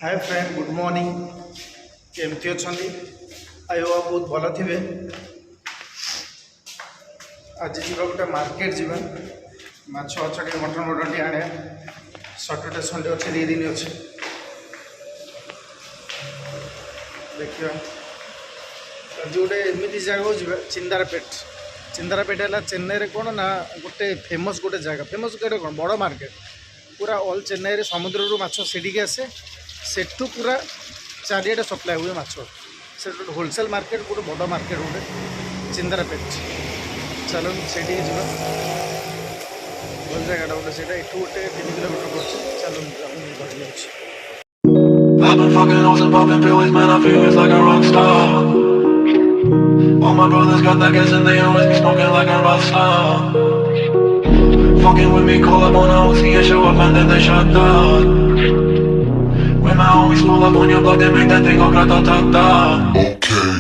Hi friend good morning केमती अच्छा आयो बहुत भल थे। आज जा गोटे मार्केट जा माछ अच्छा मटन मटन टी आने सटरडे संडे अच्छे 2 दिन अच्छे देखिए आज गोटे एमती जगह जा चिंदारपेट है चेन्नई रे कौन ना गोटे फेमस गोटे जगह फेमस गोटे कौन बड़ मार्केट पूरा ऑल चेन्नई रे समुद्र रू माछ सीढ़ी आसे सेठू पूरा चारिटे सप्लाय हुए माछ से होलसेल मार्केट गोटे बड़ मार्केट गोटे चिंदारपेट चलो से भल जगह गोटे से गोटे 3 किलोमीटर पड़े चलो जाऊँ I've been fucking hoes and popping pills, man, I feel it's like a rock star. All my brothers got that gas and they always be smoking like a rock star. Fucking with me, call up on a OC and show up and then they shut down. When my homies pull up on your block, they make that thing go grata-ta-ta. Okay.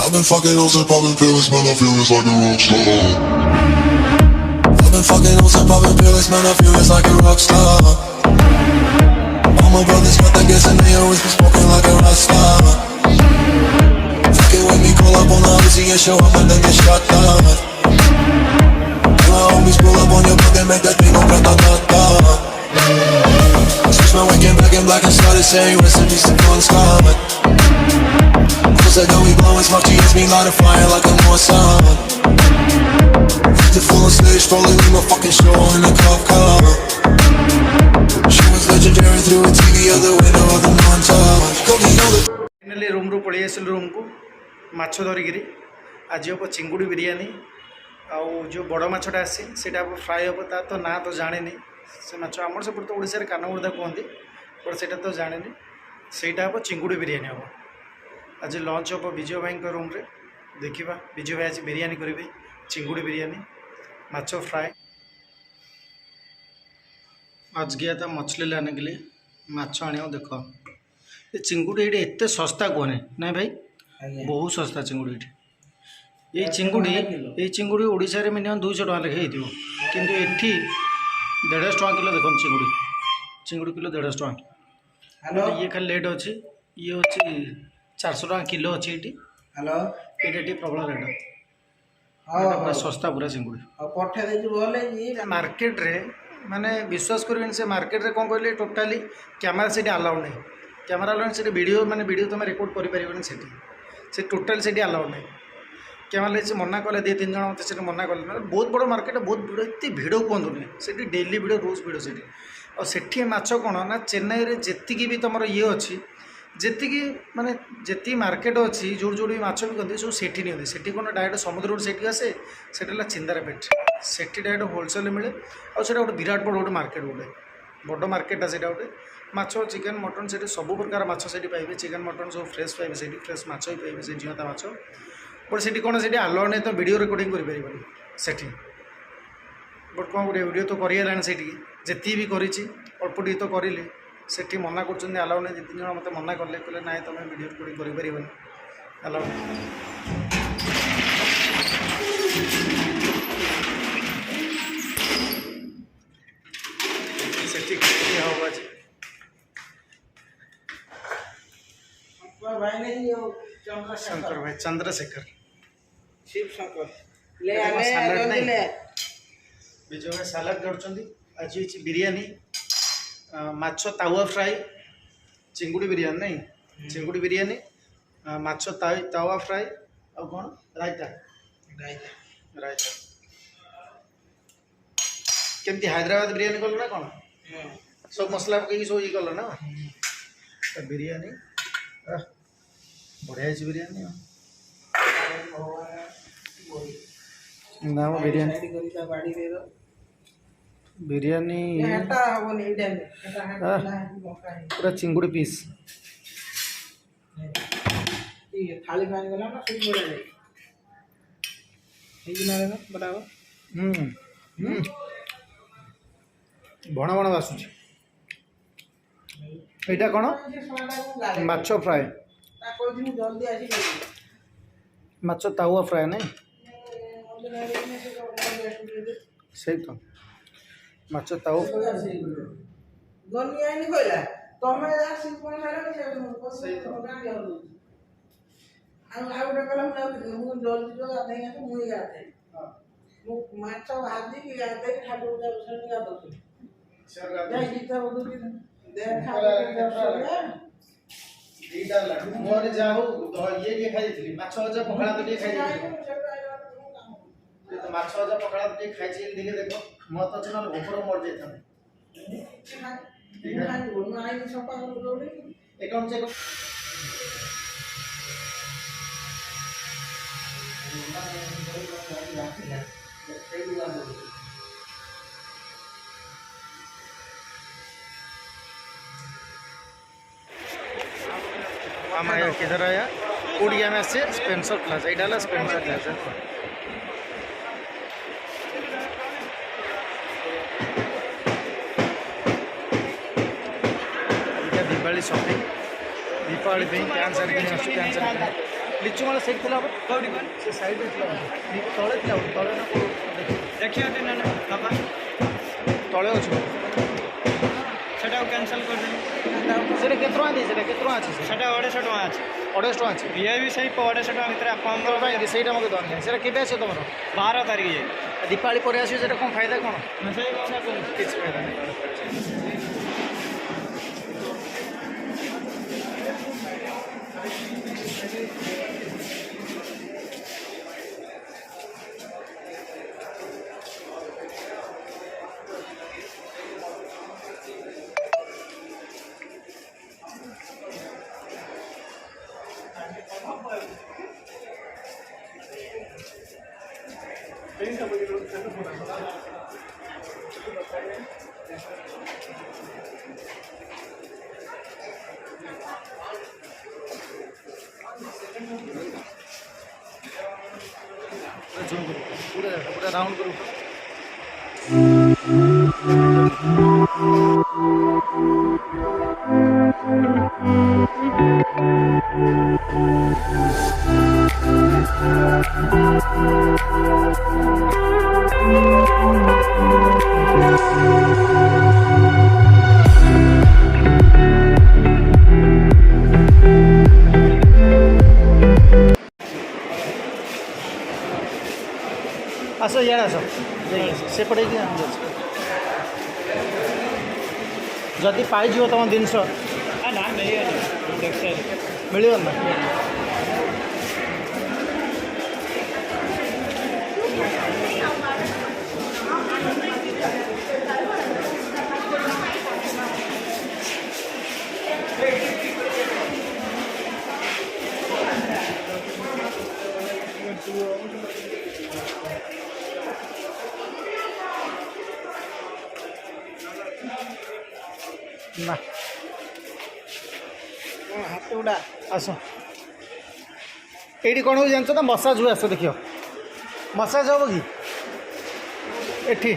I've been fucking hoes and popping pills, man, I feel it's like a rock star. I've been fucking hoes and popping pills, man, I feel it's like a rock star. All my brothers got that gas and they always be smoking like a rock star. Fucking with me, call up on the Uzi and show up and then get shot down. My homies pull up on your block and make that thing go grata-ta-ta. Switch my weekend back in black and started saying recipes to Bon Scott. I know we blowing smoke, she hits me light a fire like a Mossad. The full on stage, rolling with my fucking show in a cop car. She was legendary through a TV other window of the montage. Finally room ru पळी आसिल room को माछ धरिकी आज हम चिंगुड़ी बिरयानी आउ जो बड़ माछटा आसी सेटा फ्राए हम ता तो ना तो जाने से माछ आमर सेपट तो ओडिशा रे कानमुर्दा कहते पर सेटा तो जाने सेटा हम चिंगुड़ी बिरयानी हम आज लंच हम विजय भाई रूम रे देखा विजय भाई आज बिरयानी करेंगे चिंगुड़ी बिरयानी माछ फ्राए। आज गया था मछली लाने के लिए माछ आने देख ये चिंगुड़ी ये एत सस्ता कहने ना भाई बहुत सस्ता चिंगुड़ी ये चिंगुड़ी ओडिशा रे मिनिमम 200 टका लेखे किंतु एठी 150 टका किलो देख चिंगुड़ी किलो 150 टका ये खाली लेट अच्छी ये हूँ 400 टका किलो अच्छी ये प्रबल रेट पूरा सस्ता पूरा चिंगुड़ी मार्केट रे माने विश्वास करें से मार्केट रे कौन कहले टोटाली कैमेरा से अलाउड नहीं कैमेरा अलाउड से वीडियो माने वीडियो तुम रिकॉर्ड कर से टोटाल से अलाउड नहीं कैमेरा से मना कले 2-3 जन मत से मना कले बहुत बड़ मार्केट बहुत भिड़ ये भिड़ कहतुनि से डेली भिड़ रोज भिड़ से माछ कौन ना चेन्नई रे जेतिकी भी तुम ये अच्छी जी माने जी मार्केट अच्छी जो जो भी माछ भी कहते सब सेठी नहीं सेठी कौन डायरेक्ट समुद्र सेठी आसे से चिंदारपेट सेठी डायरेक्ट होलसेल मिले और गोटे विराट बड़ गोटे मार्केट गोटे बड़ मार्केटा से गोटे माछ चिकेन मटन से सब प्रकार माछ से पाइबे चिकेन मटन सब फ्रेश पाइबे से फ्रेश माछ भी पाइबे से जीवता माछ बट से कौन से आलो नहीं तो वीडियो रिकॉर्डिंग करें सेठी बट कौन गोटे वीडियो तो करगलानी से जी भी करी अल्प टी तो करें सेठी मना कर आलाउ नहीं 2-3 जन मत मना कले कहले ना तुम वीडियो रिकॉर्डिंग कर आलाउ सेठी हम आज शंकर भाई चंद्रशेखर शिव शंकर विजय भाई सालाड कर आज बिरयानी माछ तावा फ्राई चिंगुड़ी बिरयानी नहीं चिंगुड़ी बिरयानी माछ तावा फ्राई और कौन रायता रायता रायता केमती हैदराबाद बिरयानी कल ना कौन सब मसला पकई सब ये कल ना बिरयानी बढ़िया बिरयानी ना बिरयानी बिरयानी पूरा चिंगुड़ी पीस थाली बड़ा भण भण बासुची एटा कौन माछ फ्राए माछ तावा फ्राए नहीं सही तो माछ तावा मोर जा हो ये खाई माछ भजा पखाड़ा तो खाई माछ भजा पखाड़ा तो खाई देखे देख मत अच्छे ना ऊपर मर जाता अकाउंट चेक हम आया किधर आया उड़िया में से स्पेंसर प्लाजा इधर Spencer plaza Deepavali shopping Deepavali कैंसर कैंसर लिचु माला सही थी से साइड में तले तले देखिए तले अच्छे सेटा कैंसल कर दें सेटा केत टका दी सेटा केत टका अछि सेटा 250 टका अछि 250 टका अछि ये भी सही 250 टका भितर आपन भाई सेटा मके दन सेटा केबे अछि तमरो 12 तारिख जे दीपावली पर आसी सेटा कोन फायदा कोन सही कोन किछ फायदा नहीं पूरा राउंड करूँ आस यार आस सेपटे जदि पाइज तुम जिनस मिल ना हाथ गुड़ा आस ये कौन हो जान तो मसाज हुए आस देखियो मसाज हम कि एठी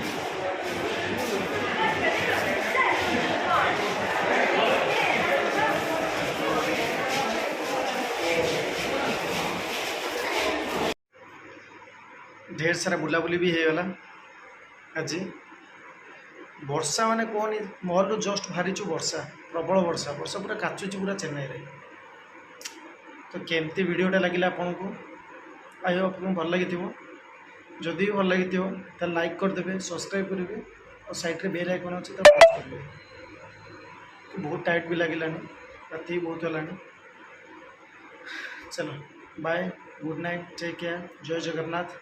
ढेर सारा बुलाबुली भी होगला आज वर्षा माने कौन महल जस्ट बाहरी वर्षा प्रबल वर्षा वर्षा पूरा काचुची पूरा चेन्नई रे तो केमती वीडियोटा लगे आपन को आई होप आपको भल लगी जदि भी भल लगी तो लाइक करदे सब्सक्राइब करेंगे और साइड रे बेल आइकन अच्छे तो प्रेस करेंगे बहुत टाइट भी लगे राति बहुत है चलो bye good night take care जय जगन्नाथ।